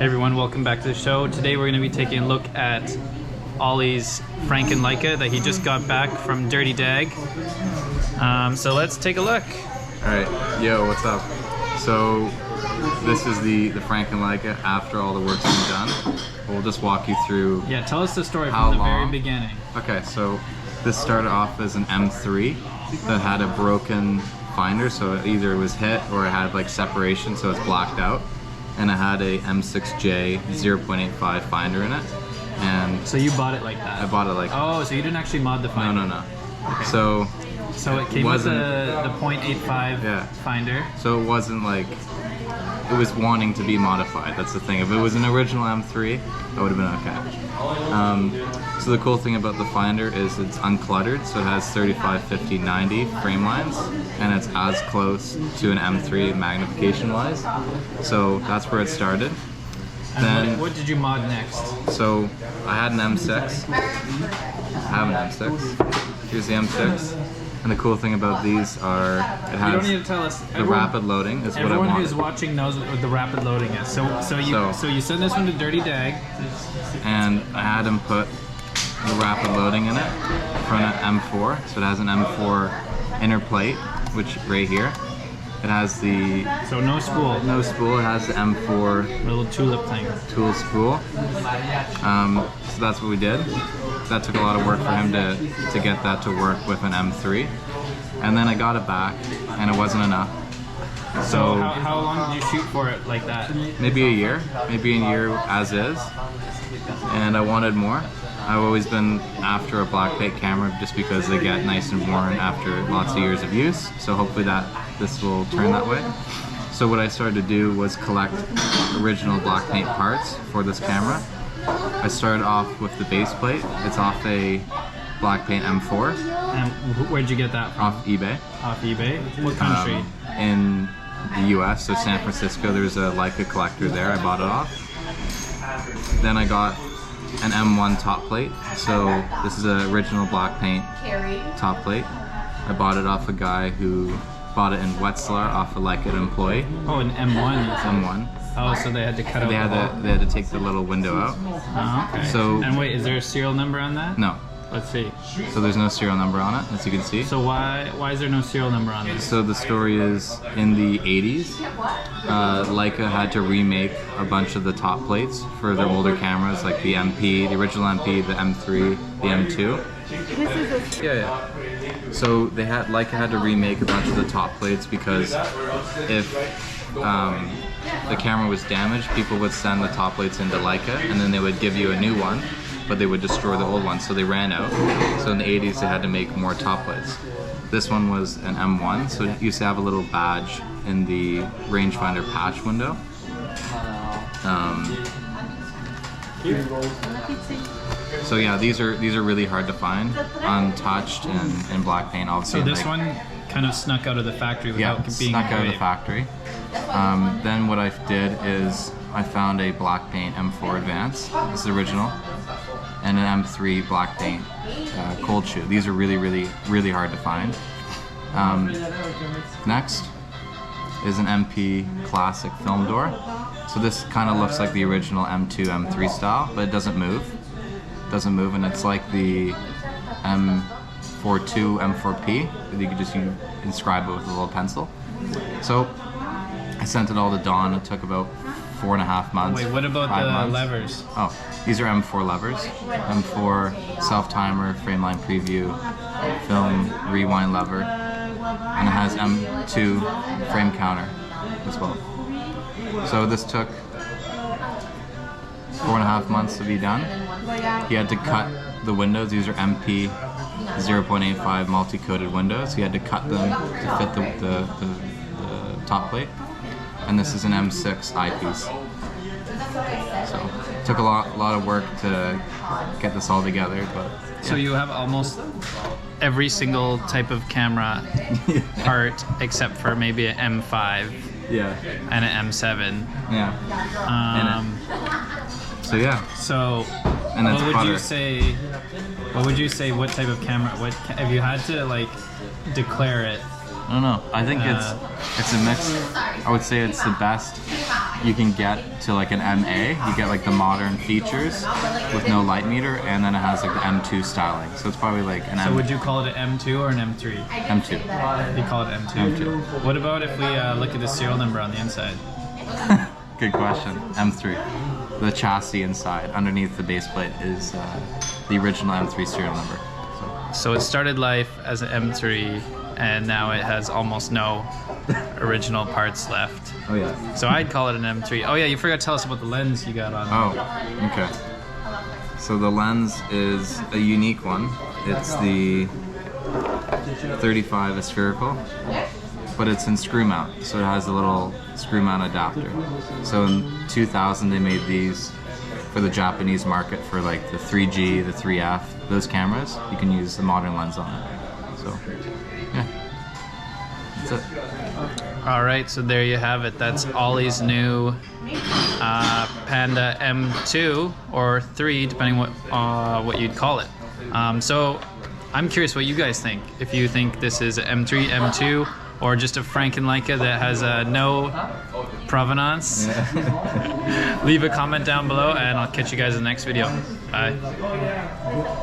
Hey everyone, welcome back to the show. Today we're going to be taking a look at Ollie's Franken Leica that he just got back from Dirty Dag. So let's take a look. Alright, yo, what's up? So this is the Franken Leica after all the work's been done. We'll just walk you through. Yeah, tell us the story from the very beginning. Okay, so this started off as an M3 that had a broken finder, so either it was hit or it had like separation, so it's blacked out. And it had a M6J 0.85 finder in it. And so you bought it like that? I bought it like that. Oh, so you didn't actually mod the finder? No. Okay. So it came with the 0.85 finder. So it wasn't like, it was wanting to be modified. That's the thing. If it was an original M3, that would have been okay. So the cool thing about the finder is it's uncluttered, so it has 35, 50, 90 frame lines, and it's as close to an M3 magnification-wise. So that's where it started. And then, what did you mod next? So I had an M6. I have an M6. Here's the M6. And the cool thing about these are it has you don't need to tell us. the rapid loading is what I want. Everyone who's watching knows what the rapid loading is. So you send this one to Dirty Dag. And I had him put the rapid loading in it for an M4. So it has an M4 inner plate, which right here. It has the... So no spool. No spool. It has the M4... little tulip thing. Tool spool. So that's what we did. That took a lot of work for him to get that to work with an M3. And then I got it back, and it wasn't enough. So how long did you shoot for it like that? Maybe a year as is. And I wanted more. I've always been after a Black Paint camera just because they get nice and worn after lots of years of use. So hopefully this will turn that way. So what I started to do was collect original Black Paint parts for this camera. I started off with the base plate. It's off a Black Paint M4. And where'd you get that from? Off eBay. Off eBay? What country? In the US, so San Francisco. There's a Leica collector there. I bought it off. Then I got an M1 top plate. So this is an original Black Paint top plate. I bought it off a guy who bought it in Wetzlar off a Leica employee. Oh, an M1. M1. Oh, so they had to cut out. They had to take the little window out. Oh, okay. So and wait, is there a serial number on that? No. Let's see. So there's no serial number on it, as you can see. So why is there no serial number on this? So the story is, in the 80s, Leica had to remake a bunch of the top plates for their older cameras, like the MP, the original MP, the M3, the M2. Yeah. So Leica had to remake a bunch of the top plates because if the camera was damaged, people would send the top plates into Leica, and then they would give you a new one, but they would destroy the old one, so they ran out. So in the 80s, they had to make more top plates. This one was an M1, so it used to have a little badge in the rangefinder patch window. So yeah, these are really hard to find, untouched and in Black Paint, obviously. So this one kind of snuck out of the factory without being snuck out of the factory. Then what I did is I found a Black Paint M4 Advance. This is original. And an M3 Black Paint cold shoe. These are really hard to find. Next is an MP Classic film door. So this kind of looks like the original M2, M3 style, but it doesn't move. And it's like the M42, M4P. You could just inscribe it with a little pencil. So I sent it all to Dawn. It took about 4.5 months. Wait, what about the levers? Oh, these are M4 levers. M4 self-timer, frameline preview, film rewind lever, and it has M2 frame counter as well. So this took 4.5 months to be done. He had to cut the windows. These are MP 0.85 multi-coated windows. He had to cut them to fit the top plate. And this is an M6 eyepiece. So it took a lot of work to get this all together, but yeah. So you have almost every single type of camera part except for maybe an M5 and an M7. So yeah. So and what would you say what type of camera, if you had to like declare it? I don't know. I think it's a mix. I would say it's the best you can get to like an MA. You get like the modern features with no light meter, and then it has like the M2 styling. So it's probably like an So would you call it an M2 or an M3? M2. You call it M2? M2. What about if we look at the serial number on the inside? Good question. M3. The chassis inside, underneath the base plate, is the original M3 serial number. So it started life as an M3, and now it has almost no original parts left. Oh yeah. So I'd call it an M3. Oh yeah, you forgot to tell us about the lens you got on. Oh, okay. So the lens is a unique one. It's the 35 spherical, but it's in screw mount, so it has a little screw mount adapter. So in 2000 they made these for the Japanese market for like the 3G, the 3F, those cameras. You can use the modern lens on it. So yeah, that's it. All right, so there you have it. That's Ollie's new Panda M2 or 3, depending what you'd call it. So I'm curious what you guys think. If you think this is an M3, M2, or just a Franken Leica that has no provenance. Yeah. Leave a comment down below, and I'll catch you guys in the next video. Bye.